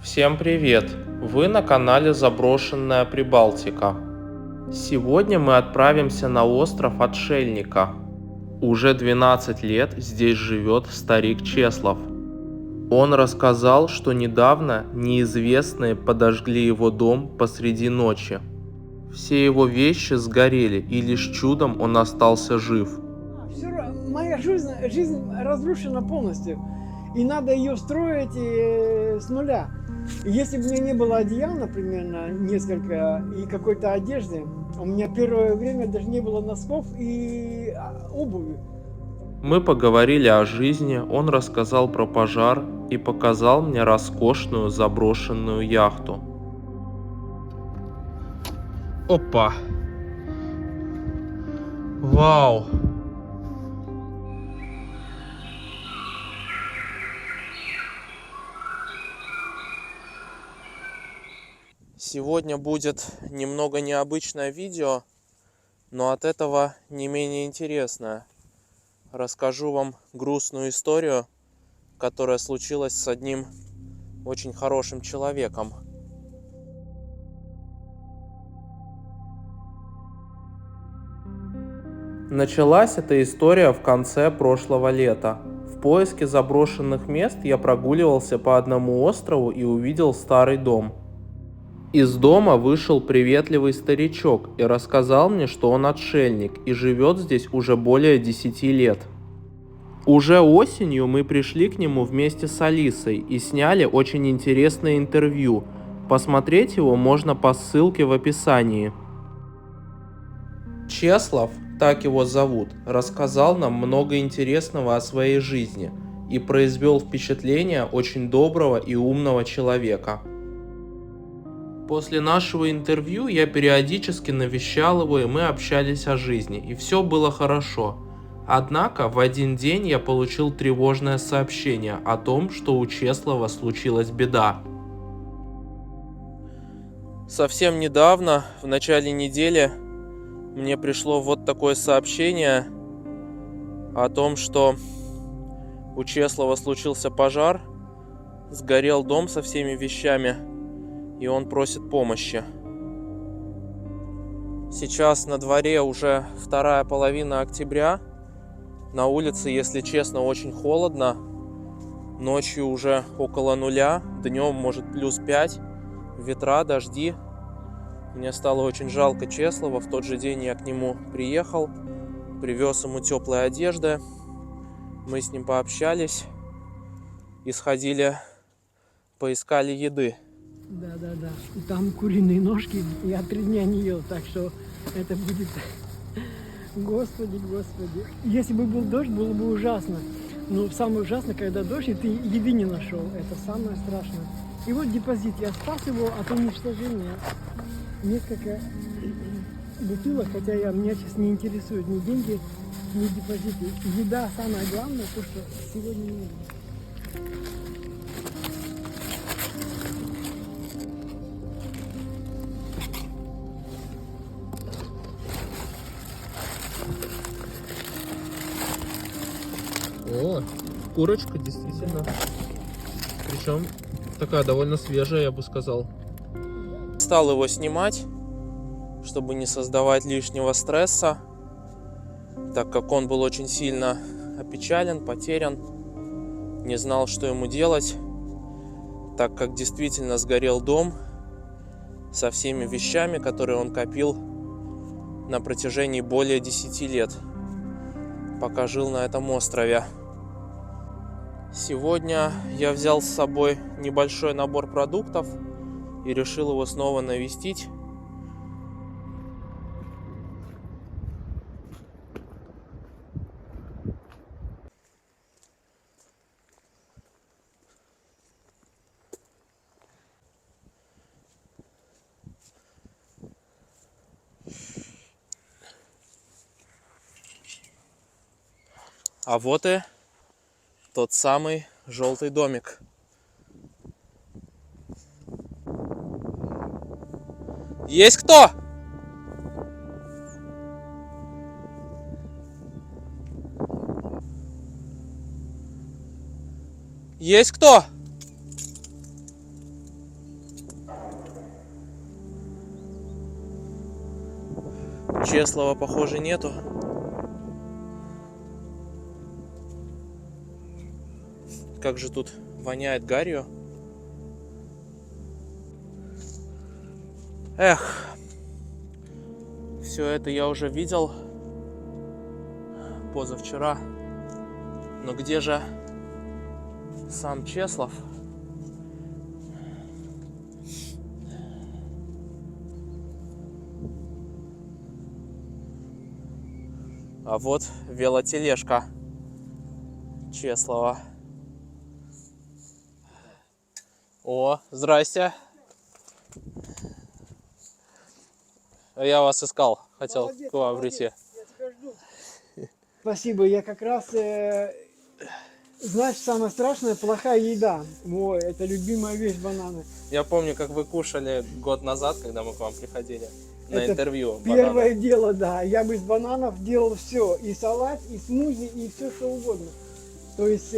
Всем привет! Вы на канале Заброшенная Прибалтика. Сегодня мы отправимся на остров Отшельника. Уже 12 лет здесь живет старик Чеслав. Он рассказал, что недавно неизвестные подожгли его дом посреди ночи. Все его вещи сгорели, и лишь чудом он остался жив. Моя жизнь разрушена полностью. И надо ее строить с нуля. И если бы у меня не было одеял, например, несколько, и какой-то одежды, у меня первое время даже не было носков и обуви. Мы поговорили о жизни, он рассказал про пожар и показал мне роскошную заброшенную яхту. Опа! Вау! Сегодня будет немного необычное видео, но от этого не менее интересное. Расскажу вам грустную историю, которая случилась с одним очень хорошим человеком. Началась эта история в конце прошлого лета. В поиске заброшенных мест я прогуливался по одному острову и увидел старый дом. Из дома вышел приветливый старичок и рассказал мне, что он отшельник и живет здесь уже более 10 лет. Уже осенью мы пришли к нему вместе с Алисой и сняли очень интересное интервью. Посмотреть его можно по ссылке в описании. Чеслав, так его зовут, рассказал нам много интересного о своей жизни и произвел впечатление очень доброго и умного человека. После нашего интервью я периодически навещал его, и мы общались о жизни, и все было хорошо. Однако в один день я получил тревожное сообщение о том, что у Чеслава случилась беда. Совсем недавно, в начале недели, мне пришло вот такое сообщение о том, что у Чеслава случился пожар, сгорел дом со всеми вещами, и он просит помощи. Сейчас на дворе уже вторая половина октября. На улице, если честно, очень холодно. Ночью уже около нуля, днем может плюс 5, ветра, дожди. Мне стало очень жалко Чеслава. В тот же день я к нему приехал, привез ему теплой одежды. Мы с ним пообщались и сходили, поискали еды. Да. И там куриные ножки, я 3 дня не ел, так что это будет... Господи. Если бы был дождь, было бы ужасно. Но самое ужасное, когда дождь, и ты еды не нашел. Это самое страшное. И вот депозит. Я спас его от уничтожения. Несколько бутылок, хотя меня сейчас не интересуют ни деньги, ни депозиты. Еда самое главное, то, что сегодня не было. О, курочка действительно. Причем такая довольно свежая, я бы сказал. Стал его снимать, чтобы не создавать лишнего стресса, так как он был очень сильно опечален, потерян, не знал, что ему делать, так как действительно сгорел дом со всеми вещами, которые он копил на протяжении более 10 лет, пока жил на этом острове. Сегодня я взял с собой небольшой набор продуктов и решил его снова навестить. А вот и тот самый желтый домик. Есть кто? Есть кто? Чеслова, похоже, нету. Как же тут воняет гарью. Эх, все это я уже видел позавчера. Но где же сам Чеслов? А вот велотележка Чеслова. О, здрасте. Я вас искал, хотел Молодец, к вам молодец. прийти. Я тебя жду. Спасибо, я как раз, знаешь, самое страшное, плохая еда. Ой, это любимая вещь бананы. Я помню, как вы кушали год назад, когда мы к вам приходили на Это интервью. Первое бананы. дело, да, я бы из бананов делал все, и салат, и смузи, и все что угодно. То есть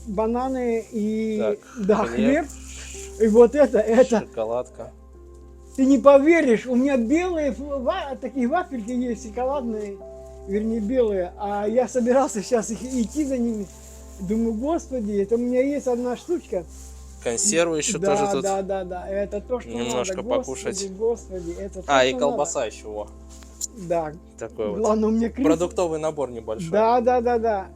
бананы и Так, да, хлеб. хлеб, и вот это. Шоколадка. Ты не поверишь, у меня белые такие вафельки есть, шоколадные, вернее белые, а я собирался сейчас идти за ними. Думаю, господи, это у меня есть одна штучка. Консервы еще Да, тоже тут. да, это то, что немножко надо. покушать. Господи, это то, А, и что колбаса еще. Во. надо. Да, Такой вот. главное, у меня крыс. Продуктовый набор небольшой. Да.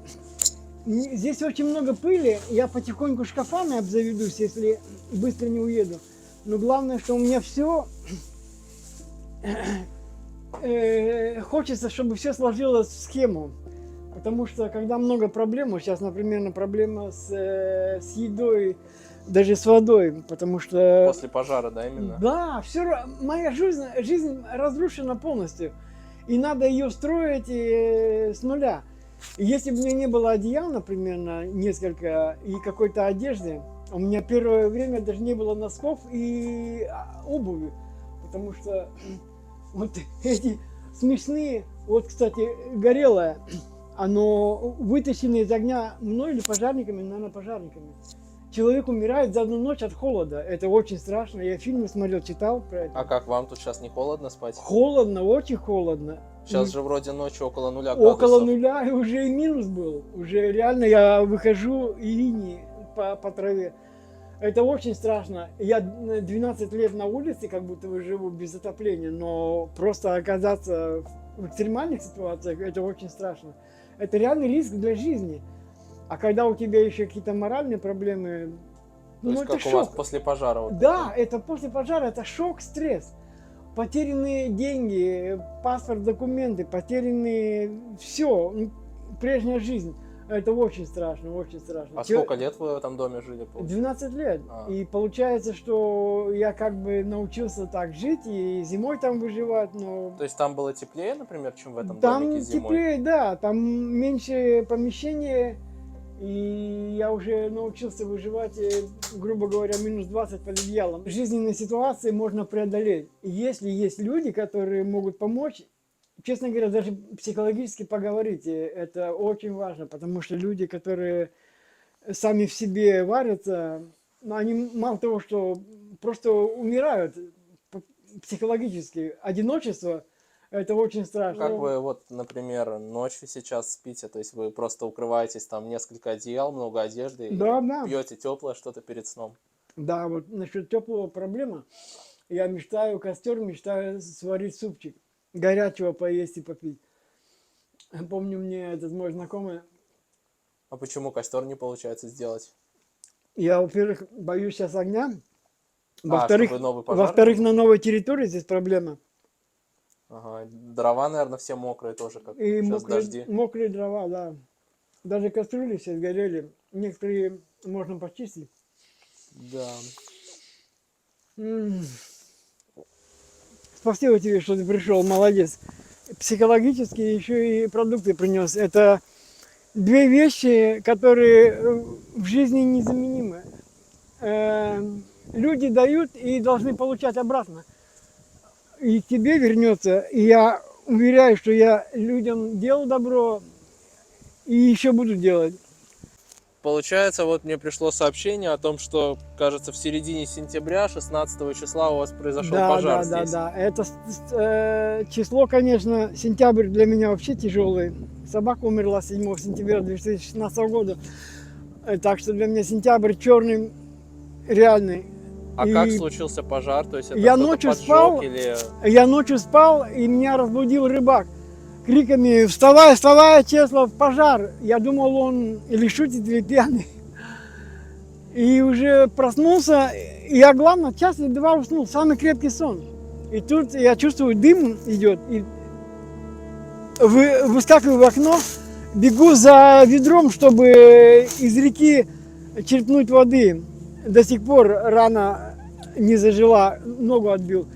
Здесь очень много пыли, я потихоньку шкафами обзаведусь, если быстро не уеду. Но главное, что у меня все хочется, чтобы все сложилось в схему. Потому что когда много проблем, вот сейчас, например, проблема с едой, даже с водой, потому что... После пожара, да, именно? Да, моя жизнь разрушена полностью. И надо ее строить с нуля. И если бы у меня не было одеял, например, несколько, и какой-то одежды, у меня первое время даже не было носков и обуви. Потому что вот эти смешные, вот, кстати, горелое, оно вытащено из огня мной или пожарниками, наверное, пожарниками. Человек умирает за одну ночь от холода. Это очень страшно. Я фильмы смотрел, читал про это. А как, вам тут сейчас не холодно спать? Холодно, очень холодно. Сейчас же вроде ночью около 0 градусов. Около нуля, и уже и минус был. Уже реально я выхожу и линии по траве. Это очень страшно. Я 12 лет на улице, как будто бы живу без отопления, но просто оказаться в экстремальных ситуациях, это очень страшно. Это реальный риск для жизни. А когда у тебя еще какие-то моральные проблемы, То есть это как шок. у вас после пожара? Вот Да, это после пожара, это шок, стресс. Потерянные деньги, паспорт, документы, потерянные все, прежняя жизнь. Это очень страшно, очень страшно. А сколько лет вы в этом доме жили? 12 лет. А. И получается, что я как бы научился так жить и зимой там выживать, но... То есть там было теплее, например, чем в этом Там домике зимой? теплее, да, там меньше помещения, и я уже научился выживать, грубо говоря, минус 20 под одеялом. Жизненные ситуации можно преодолеть. И если есть люди, которые могут помочь, честно говоря, даже психологически поговорить, это очень важно, потому что люди, которые сами в себе варятся, они мало того, что просто умирают психологически. Одиночество – это очень страшно. Как вы, вот, например, ночью сейчас спите, то есть вы просто укрываетесь, там несколько одеял, много одежды, Да, и да. пьете теплое что-то перед сном? Да, вот насчет теплого проблема. Я мечтаю костер, мечтаю сварить супчик, горячего поесть и попить. Помню, мне этот мой знакомый, А почему костер не получается сделать? я, во-первых, боюсь сейчас огня, во-вторых, чтобы новый пожар? во-вторых, на новой территории здесь проблема. Ага. Дрова, наверное, все мокрые тоже, как И сейчас дожди. мокрые дрова, да. Даже кастрюли все сгорели. Некоторые можно почистить. Да. Спасибо тебе, что ты пришел, молодец. Психологически еще и продукты принес. Это две вещи, которые в жизни незаменимы. Люди дают и должны получать обратно. И тебе вернется. И я уверяю, что я людям делал добро и еще буду делать. получается, вот мне пришло сообщение о том, что, кажется, в середине сентября, 16 числа у вас произошел пожар здесь. Да. Это число, конечно, сентябрь для меня вообще тяжелый. Собака умерла 7 сентября 2016 года. Так что для меня сентябрь черный реальный. А И как случился пожар? То есть это я кто-то ночью поджег спал. или... Я ночью спал, и меня разбудил рыбак криками: «Вставай, вставай, Чеслов, пожар!» Я думал, он или шутит, или пьяный. И уже проснулся, и я, главное, час или два уснул, самый крепкий сон. И тут я чувствую, дым идет, и выскакиваю в окно, бегу за ведром, чтобы из реки черпнуть воды. До сих пор рана не зажила, ногу отбил.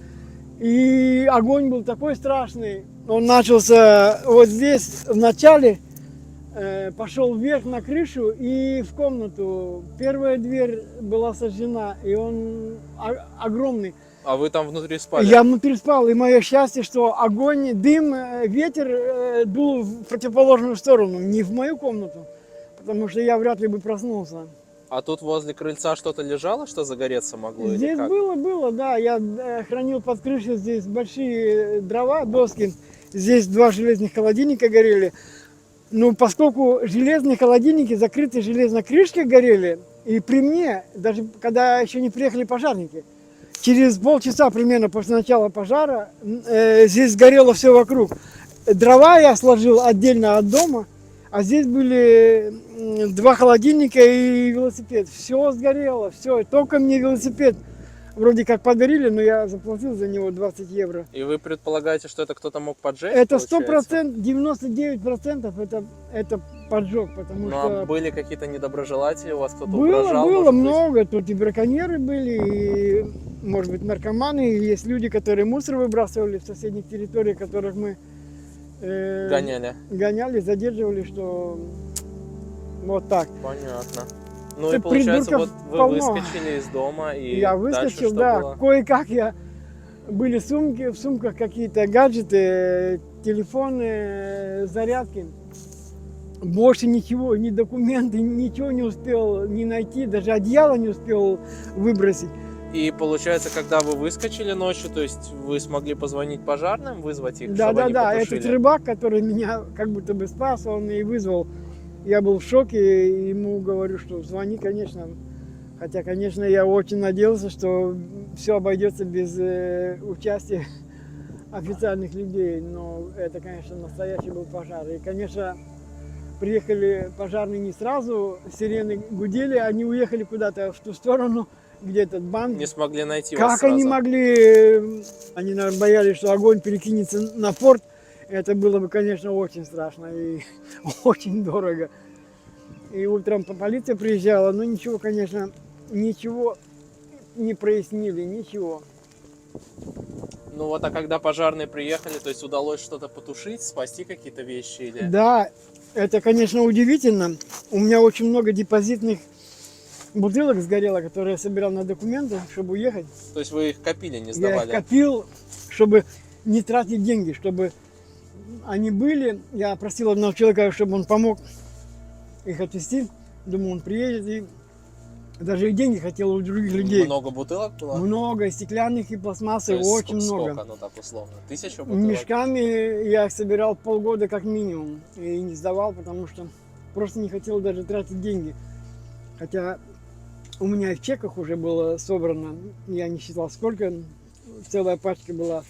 И огонь был такой страшный. Он начался вот здесь в начале, пошел вверх на крышу и в комнату. Первая дверь была сожжена, и он огромный. А вы там внутри спали? Я внутри спал, и мое счастье, что огонь, дым, ветер дул в противоположную сторону, не в мою комнату, потому что я вряд ли бы проснулся. А тут возле крыльца что-то лежало, что загореться могло? Здесь или как? было, да. Я хранил под крышей здесь большие дрова, доски. Здесь 2 железных холодильника горели. Ну, поскольку железные холодильники закрыты железной крышкой горели, и при мне, даже когда еще не приехали пожарники, через полчаса примерно после начала пожара здесь сгорело все вокруг. Дрова я сложил отдельно от дома, а здесь были 2 холодильника и велосипед. Все сгорело, все. Только мне велосипед вроде как подарили, но я заплатил за него 20 евро. И вы предполагаете, что это кто-то мог поджечь? Это получается? 100%, 99% это поджог, потому Ну, что а были какие-то недоброжелатели, у вас кто-то было угрожал? может быть? много. Тут и браконьеры были, и, может быть, наркоманы. И есть люди, которые мусор выбрасывали в соседних территориях, которых мы гоняли, задерживали, что вот так. Понятно. Ну и Это получается, вот придурков вы полно. выскочили из дома и Я дальше выскочил, что да, было? кое-как были сумки, в сумках какие-то гаджеты, телефоны, зарядки. Больше ничего, ни документы, ничего не успел не найти, даже одеяло не успел выбросить. И получается, когда вы выскочили ночью, то есть вы смогли позвонить пожарным, вызвать их, Да, чтобы они этот потушили? рыбак, который меня как будто бы спас, он и вызвал. Я был в шоке, и ему говорю, что звони, конечно. Хотя, конечно, я очень надеялся, что все обойдется без участия официальных людей. Но это, конечно, настоящий был пожар. И, конечно, приехали пожарные не сразу, сирены гудели, они уехали куда-то в ту сторону, где этот банк. Не смогли найти вас Как сразу? они могли? Они, наверное, боялись, что огонь перекинется на порт. Это было бы, конечно, очень страшно и очень дорого. И утром полиция приезжала, но ничего, конечно, ничего не прояснили, ничего. Ну вот, а когда пожарные приехали, то есть удалось что-то потушить, спасти какие-то вещи или... Да, это, конечно, удивительно. У меня очень много депозитных бутылок сгорело, которые я собирал на документы, чтобы уехать. То есть вы их копили, не Я сдавали? их копил, чтобы не тратить деньги, чтобы они были. Я просил одного человека, чтобы он помог их отвезти. Думаю, он приедет, и даже и деньги хотел у других людей. Много бутылок было? Много, и стеклянных, и пластмассы, То есть очень много. Сколько, ну так условно? 1000 бутылок? Мешками я их собирал полгода как минимум и не сдавал, потому что просто не хотел даже тратить деньги. Хотя у меня и в чеках уже было собрано, я не считал сколько, целая пачка была.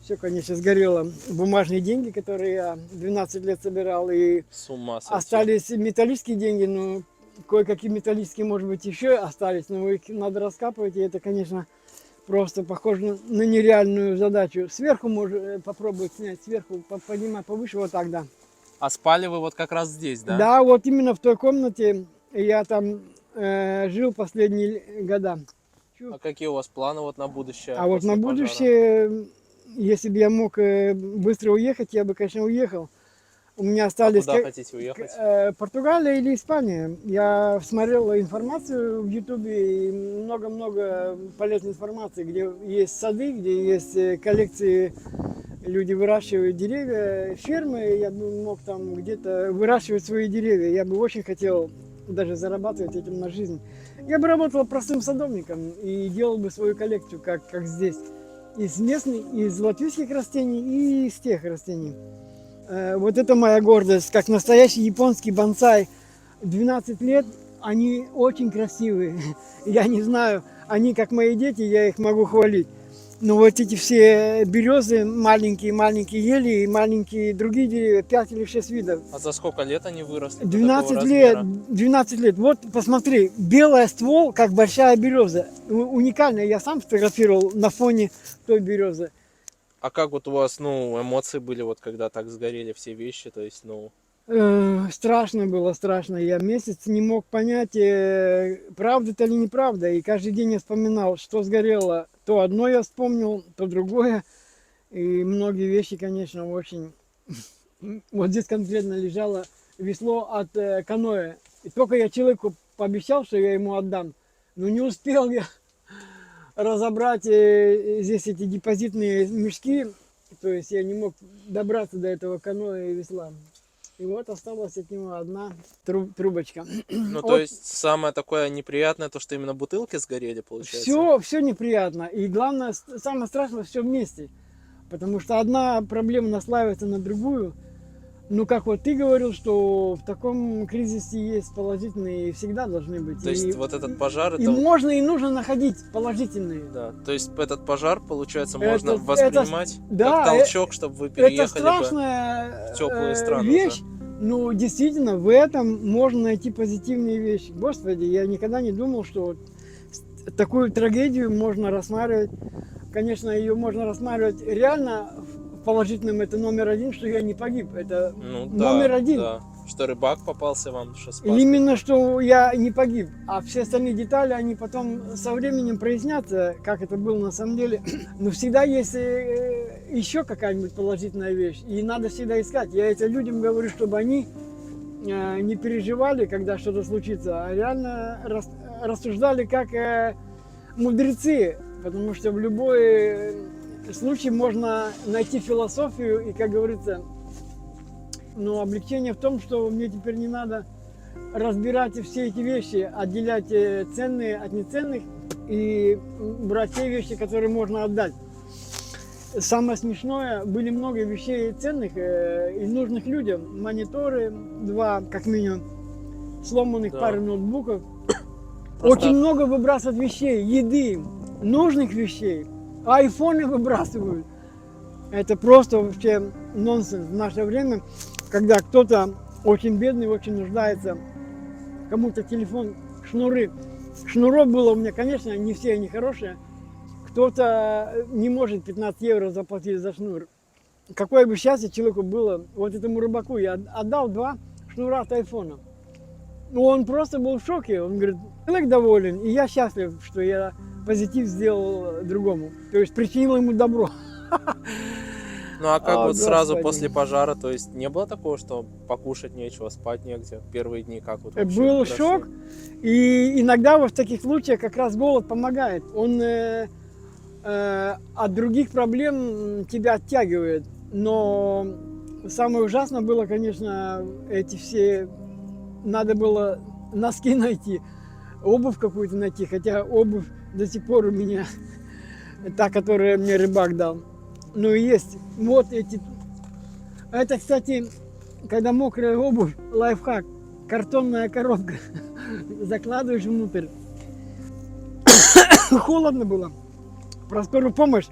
Все, конечно, сгорело. Бумажные деньги, которые я 12 лет собирал, и С ума сойти. остались металлические деньги, но кое-какие металлические, может быть, еще остались, но их надо раскапывать, и это, конечно, просто похоже на нереальную задачу. Сверху можно попробовать снять, сверху поднимать повыше, вот так, да. А спали вы вот как раз здесь, да? Да, вот именно в той комнате я там жил последние года. А какие у вас планы вот на будущее? А вот после на пожара? будущее, если бы я мог быстро уехать, я бы, конечно, уехал. У меня А остались куда хотите уехать? Португалия или Испания. Я смотрел информацию в Ютубе и много-много полезной информации, где есть сады, где есть коллекции, люди выращивают деревья, фермы. Я бы мог там где-то выращивать свои деревья. Я бы очень хотел даже зарабатывать этим на жизнь. Я бы работал простым садовником и делал бы свою коллекцию, как здесь. Из местных, из латвийских растений и из тех растений. Вот это моя гордость, как настоящий японский бонсай. 12 лет, они очень красивые. Я не знаю, они как мои дети, я их могу хвалить. Но вот эти все березы, маленькие ели и маленькие другие деревья, 5 или 6 видов. А за сколько лет они выросли? до 12 такого лет, размера? 12 лет. Вот посмотри, белый ствол, как большая береза. Уникально, я сам сфотографировал на фоне той березы. А как вот у вас, ну, эмоции были, вот когда так сгорели все вещи, то есть, ну... Страшно было, страшно. Я месяц не мог понять, правда это или неправда. И каждый день я вспоминал, что сгорело. То одно я вспомнил, то другое. И многие вещи, конечно, очень... Вот здесь конкретно лежало весло от каноэ. И только я человеку пообещал, что я ему отдам. Но не успел я разобрать здесь эти депозитные мешки. То есть я не мог добраться до этого каноэ и весла. И вот осталась от него одна трубочка. Ну, то Вот. есть, самое такое неприятное, то, что именно бутылки сгорели, получается? Все неприятно. И главное, самое страшное, все вместе. Потому что одна проблема наслаивается на другую. Ну, как вот ты говорил, что в таком кризисе есть положительные и всегда должны быть. То есть, вот этот пожар, и это... можно и нужно находить положительные. Да, то есть, этот пожар, получается, Это- можно это- воспринимать да, как толчок, чтобы вы переехали Это страшная в теплые страны вещь. Ну, действительно, в этом можно найти позитивные вещи. Господи, я никогда не думал, что вот такую трагедию можно рассматривать. Конечно, ее можно рассматривать реально в положительном. Это номер один, что я не погиб. Это Ну, да, номер один. да. Что рыбак попался вам, что спас. Именно, что я не погиб. А все остальные детали, они потом со временем прояснятся, как это было на самом деле. Но всегда есть еще какая-нибудь положительная вещь. И надо всегда искать. Я этим людям говорю, чтобы они не переживали, когда что-то случится, а реально рассуждали как мудрецы. Потому что в любой случай можно найти философию и, как говорится, но облегчение в том, что мне теперь не надо разбирать все эти вещи, отделять ценные от неценных и брать те вещи, которые можно отдать. Самое смешное, были много вещей ценных и нужных людям. Мониторы, 2 как минимум, сломанных, Да. пару ноутбуков. Просто- Очень много выбрасывают вещей, еды, нужных вещей. Айфоны выбрасывают. Это просто вообще нонсенс в наше время, когда кто-то очень бедный, очень нуждается, кому-то телефон, шнуры. Шнуров было у меня, конечно, не все они хорошие. Кто-то не может 15 евро заплатить за шнур. Какое бы счастье человеку было, вот этому рыбаку я отдал 2 шнура от айфона. Ну, он просто был в шоке, он говорит, человек доволен, и я счастлив, что я позитив сделал другому, то есть причинил ему добро. Ну, а как О, вот сразу Господи. после пожара, то есть, не было такого, что покушать нечего, спать негде? Первые дни как вот вообще Был прошли? шок, и иногда вот в таких случаях как раз голод помогает. Он от других проблем тебя оттягивает. Но самое ужасное было, конечно, эти все... Надо было носки найти, обувь какую-то найти, хотя обувь до сих пор у меня та, которую мне рыбак дал. Ну и есть вот эти... Это, кстати, когда мокрая обувь, лайфхак, картонная коробка, закладываешь внутрь. Холодно было. Про скорую помощь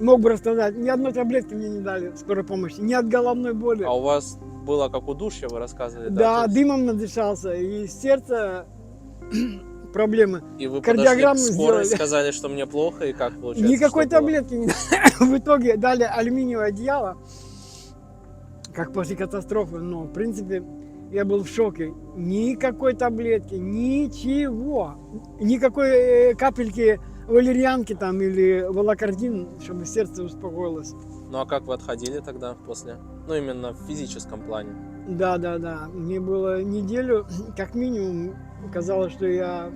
мог бы рассказать. Ни одной таблетки мне не дали скорой помощи, ни от головной боли. А у вас было как удушье, вы рассказывали? Да, то есть- дымом надышался, и сердце проблемы. И вы кардиограмму подошли к скорой, сделали. сказали, что мне плохо, и как получается? Никакой что было? таблетки не дали. В итоге дали алюминиевое одеяло, как после катастрофы. Но, в принципе, я был в шоке. Никакой таблетки, ничего. Никакой капельки валерьянки там или волокордин, чтобы сердце успокоилось. Ну, а как вы отходили тогда после? Ну, именно в физическом плане. Да. Мне было неделю, как минимум, казалось, что я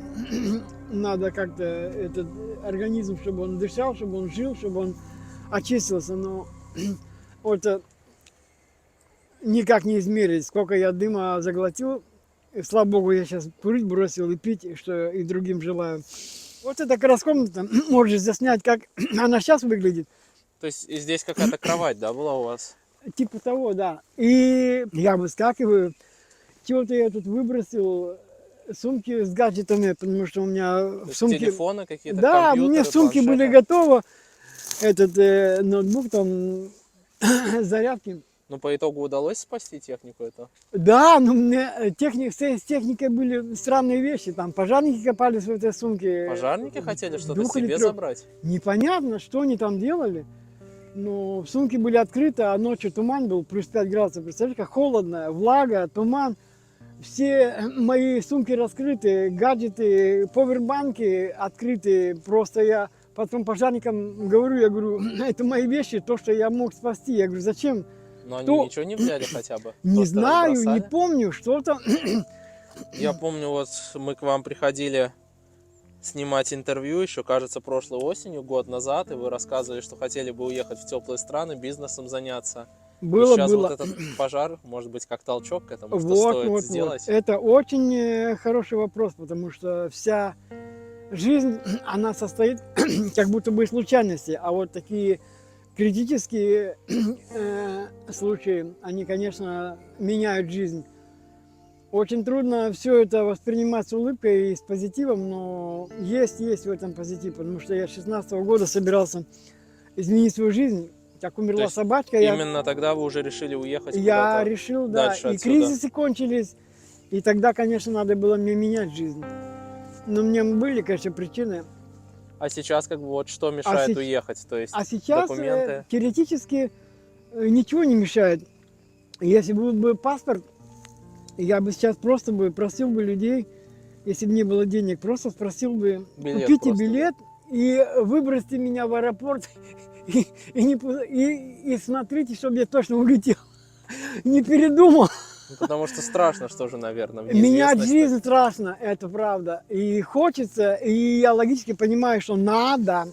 надо как-то этот организм, чтобы он дышал, чтобы он жил, чтобы он очистился. Но вот никак не измерить, сколько я дыма заглотил слава богу, я сейчас курить бросил и пить, что и другим желаю. Вот это как раз комната, можешь заснять, как она сейчас выглядит. То есть и здесь какая-то кровать, да, была у вас? Типа того, да. И я выскакиваю. Чего-то я тут выбросил сумки с гаджетами, потому что у меня То в есть сумке... телефоны какие-то, Да, компьютеры, мне сумки были планшеты? готовы. Этот ноутбук, там зарядки. Ну, по итогу удалось спасти технику эту? Да, но мне с техникой были странные вещи. Там пожарники копались в этой сумке. Пожарники хотели что-то Двух или себе трех. забрать? Непонятно, что они там делали. Но в сумке были открыты, а ночью туман был, плюс 5 градусов. Представляешь, как холодно, влага, туман. Все мои сумки раскрыты, гаджеты, повербанки открыты. Просто я потом пожарникам говорю, я говорю, это мои вещи, то, что я мог спасти. Я говорю, зачем? Но они Кто? ничего не взяли хотя бы? Не Просто знаю, не разбросали? помню, что-то. Я помню, вот мы к вам приходили снимать интервью еще, кажется, прошлой осенью, год назад, и вы рассказывали, что хотели бы уехать в теплые страны, бизнесом заняться. И Было, сейчас было. вот этот пожар, может быть, как толчок к этому, что Вот, стоит вот, сделать? вот. Это очень хороший вопрос, потому что вся жизнь, она состоит как будто бы из случайностей, а вот такие критические случаи, они, конечно, меняют жизнь. Очень трудно все это воспринимать с улыбкой и с позитивом, но есть в этом позитив, потому что я с 16 года собирался изменить свою жизнь. Как умерла есть собачка, Именно тогда вы уже решили уехать я куда-то решил, да, дальше и отсюда? кризисы кончились, и тогда, конечно, надо было мне менять жизнь. Но мне были, конечно, причины. А сейчас как бы вот что мешает сеч- уехать? То есть А сейчас документы? теоретически ничего не мешает. Если был бы паспорт, я бы сейчас просто бы просил бы людей, если бы не было денег, просто спросил бы, Билет купите просто, билет и выбросьте меня в аэропорт и смотрите, чтобы я точно улетел. Не передумал. Ну, потому что страшно, что же, наверное, в Менять неизвестность. жизнь страшно, это правда. И хочется, и я логически понимаю, что надо.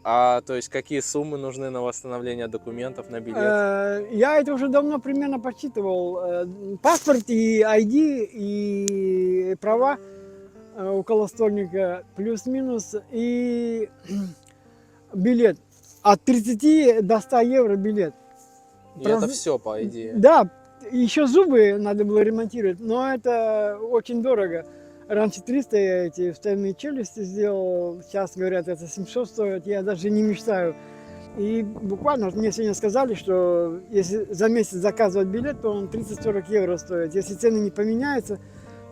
А то есть какие суммы нужны на восстановление документов, на билет? Я это уже давно примерно подсчитывал. Паспорт и ID, и права около стольника, плюс-минус, и билет. От 30 до 100 евро билет. И это все, по идее. Да, еще зубы надо было ремонтировать, но это очень дорого. Раньше 300 я эти вставные челюсти сделал, сейчас, говорят, это 700 стоит, я даже не мечтаю. И буквально мне сегодня сказали, что если за месяц заказывать билет, то он 30-40 евро стоит. Если цены не поменяются,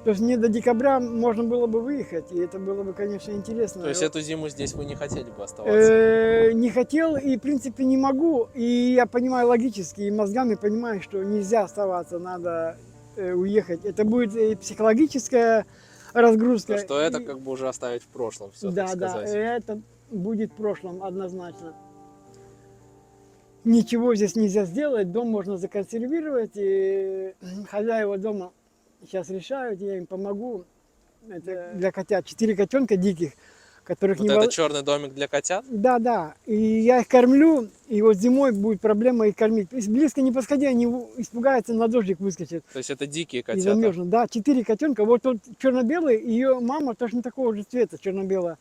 то есть мне до декабря можно было бы выехать, и это было бы, конечно, интересно. То есть эту зиму здесь вы не хотели бы оставаться? Не хотел и, в принципе, не могу. И я понимаю логически, и мозгами понимаю, что нельзя оставаться, надо уехать. Это будет и психологическая разгрузка. То, что это как бы уже оставить в прошлом, все, Да, так да, сказать. это будет в прошлом однозначно. Ничего здесь нельзя сделать, дом можно законсервировать, и хозяева дома сейчас решают, я им помогу. Это для котят 4 котенка диких, которых Вот не это черный домик для котят? Да, да. И я их кормлю, и вот зимой будет проблема их кормить. Если близко не подходи, они испугаются, на дождик выскочат. То есть это дикие И котята? замерзнут. Да, 4 котенка. Вот тут черно-белый, ее мама точно такого же цвета, черно-белая.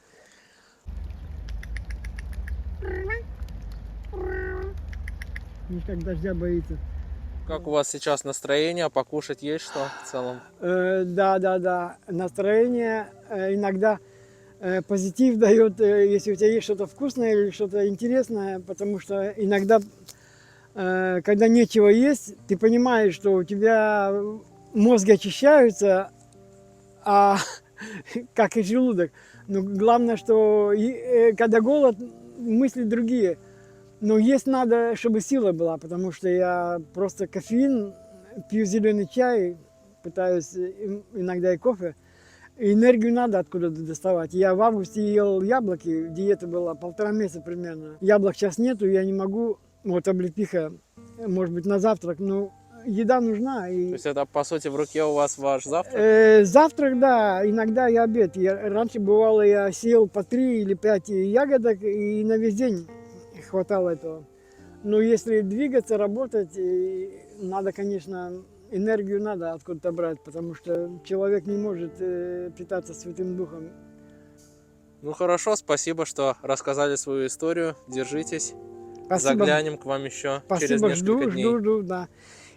Никак дождя боится. Как у вас сейчас настроение? Покушать есть что в целом? Да. Настроение иногда позитив дает, если у тебя есть что-то вкусное или что-то интересное, потому что иногда, когда нечего есть, ты понимаешь, что у тебя мозги очищаются, а как и желудок. Но главное, что когда голод, мысли другие. Но есть надо, чтобы сила была, потому что я просто кофеин, пью зеленый чай, пытаюсь иногда и кофе. И энергию надо откуда-то доставать. Я в августе ел яблоки, диета была 1,5 месяца примерно. Яблок сейчас нету, я не могу, вот облепиха, может быть, на завтрак, но еда нужна. И... То есть это, по сути, в руке у вас ваш завтрак? Завтрак, да, иногда и обед. Раньше бывало, я съел по 3 или 5 ягодок, и на весь день хватало этого. Но если двигаться, работать, надо, конечно, энергию надо откуда-то брать, потому что человек не может питаться Святым Духом. Ну хорошо, спасибо, что рассказали свою историю. Держитесь. Спасибо. Заглянем к вам еще через Спасибо, несколько дней. жду, да.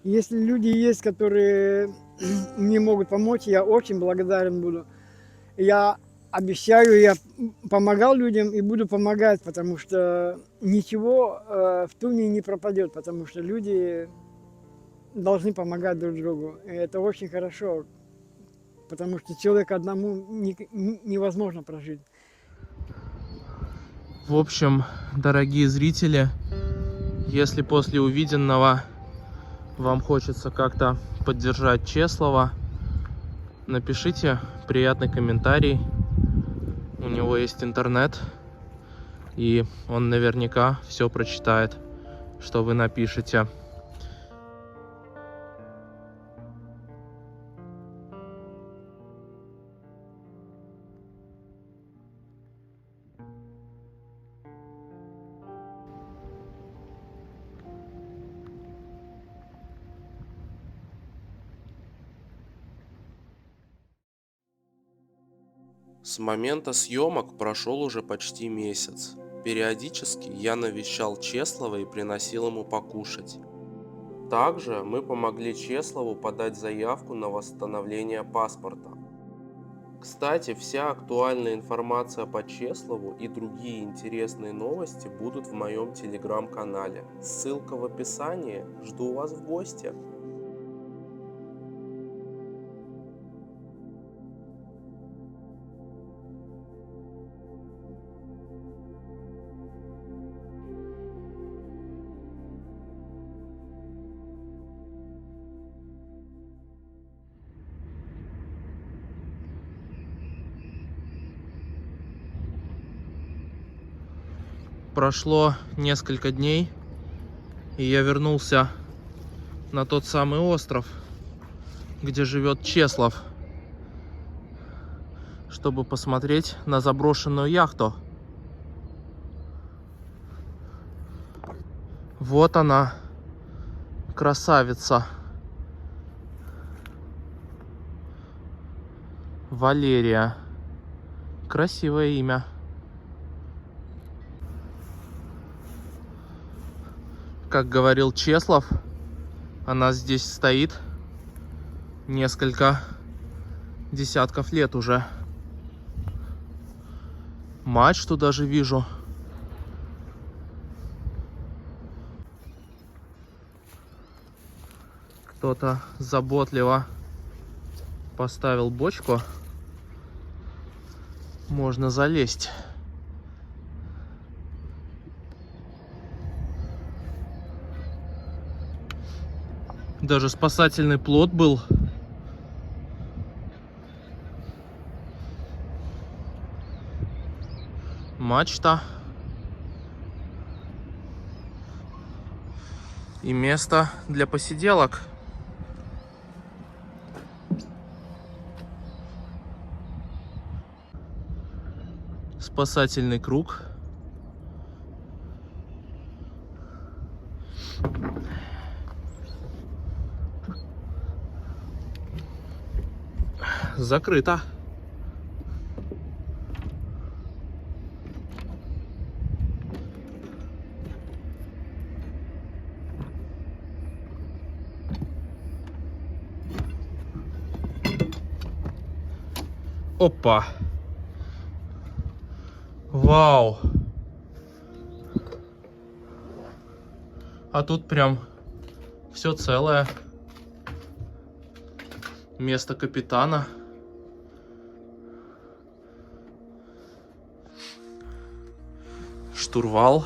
Если люди есть, которые мне могут помочь, я очень благодарен буду. Я обещаю, я помогал людям и буду помогать, потому что ничего в туне не пропадет, потому что люди должны помогать друг другу. И это очень хорошо, потому что человеку одному невозможно прожить. В общем, дорогие зрители, если после увиденного вам хочется как-то поддержать Чеслова, напишите приятный комментарий. У него есть интернет, и он наверняка все прочитает, что вы напишете. С момента съемок прошел уже почти месяц. Периодически я навещал Чеслова и приносил ему покушать. Также мы помогли Чеслову подать заявку на восстановление паспорта. Кстати, вся актуальная информация по Чеслову и другие интересные новости будут в моем телеграм-канале. Ссылка в описании. Жду вас в гости. Прошло несколько дней, и я вернулся на тот самый остров, где живет Чеслов, чтобы посмотреть на заброшенную яхту. Вот она, красавица. Валерия. Красивое имя. Как говорил Чеслов, она здесь стоит несколько десятков лет уже. Мачту даже вижу. Кто-то заботливо поставил бочку. Можно залезть. Даже спасательный плот был. Мачта. И место для посиделок. Спасательный круг. Закрыто. Опа. Вау. А тут прям все целое. Место капитана. Штурвал.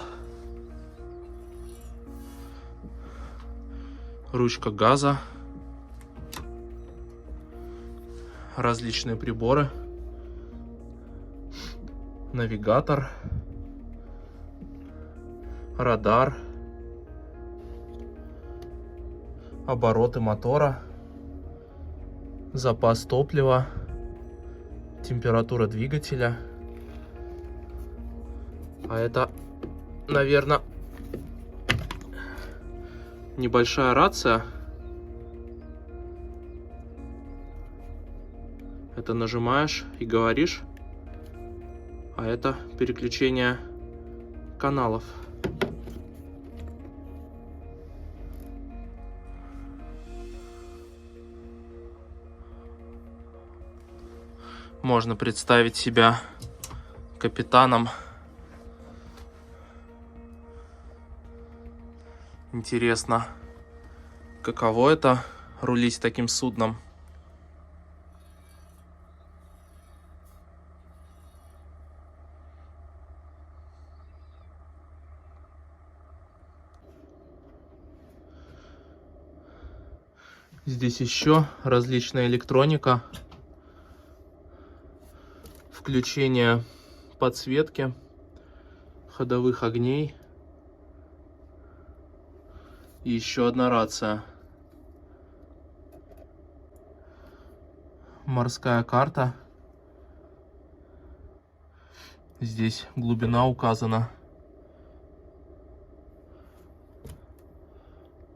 Ручка газа. Различные приборы. Навигатор. Радар. Обороты мотора. Запас топлива. Температура двигателя. А это, наверное, небольшая рация. Это нажимаешь и говоришь, а это переключение каналов. Можно представить себя капитаном. Интересно, каково это рулить таким судном? Здесь еще различная электроника. Включение подсветки, ходовых огней. И еще одна рация. Морская карта. Здесь глубина указана.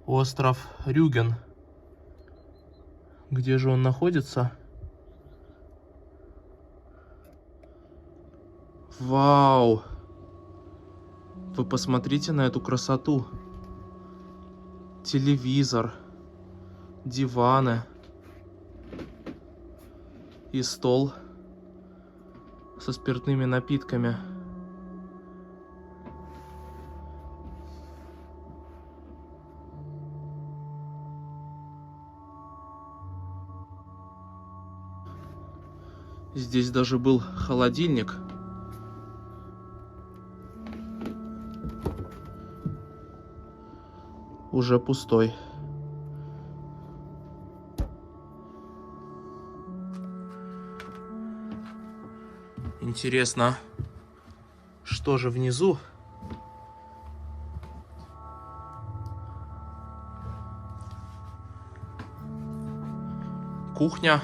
Остров Рюген. Где же он находится? Вау! Вы посмотрите на эту красоту. Телевизор, диваны и стол со спиртными напитками. Здесь даже был холодильник. Уже пустой. Интересно, что же внизу? Кухня,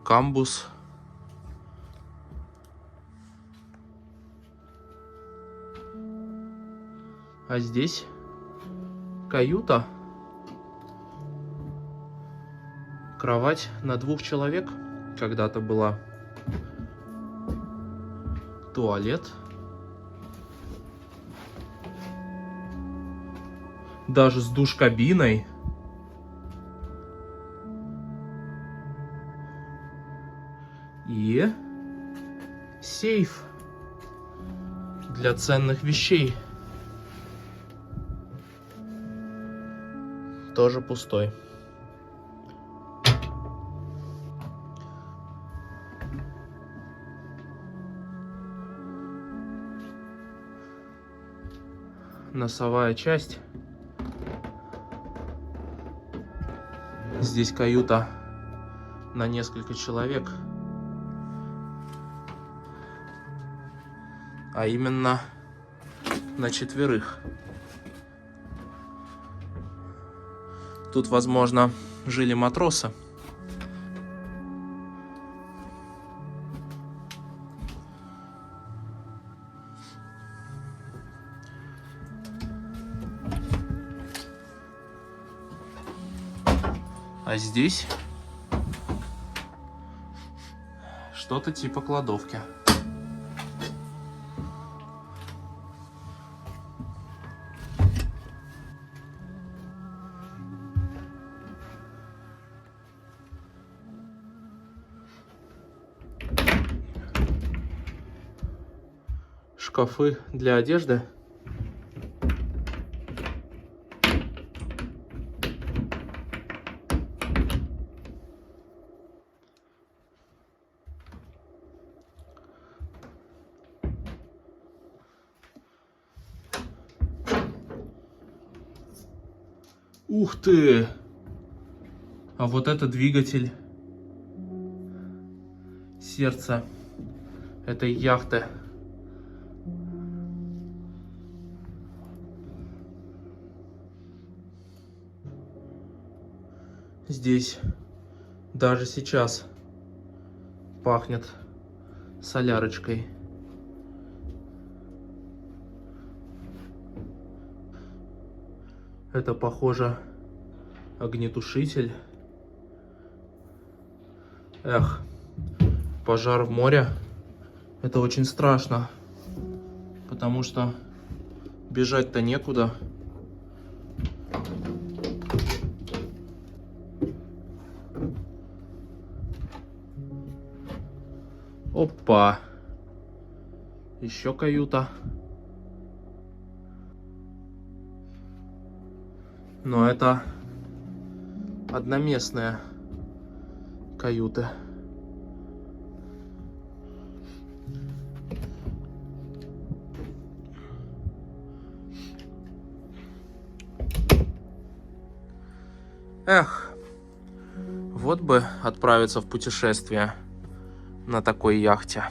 камбус. А здесь каюта. Кровать на 2 человек когда-то была. Туалет. Даже с душ-кабиной. И сейф для ценных вещей. Тоже пустой. Носовая часть. Здесь каюта на несколько человек. А именно на 4. Тут, возможно, жили матросы. А здесь что-то типа кладовки. Шкафы для одежды. Ух ты! А вот это двигатель сердца этой яхты. Здесь даже сейчас пахнет солярочкой. Это, похоже, огнетушитель. Эх, пожар в море. Это очень страшно. Потому что бежать-то некуда. Опа. Еще каюта. Но это одноместные каюты. Эх, вот бы отправиться в путешествие на такой яхте.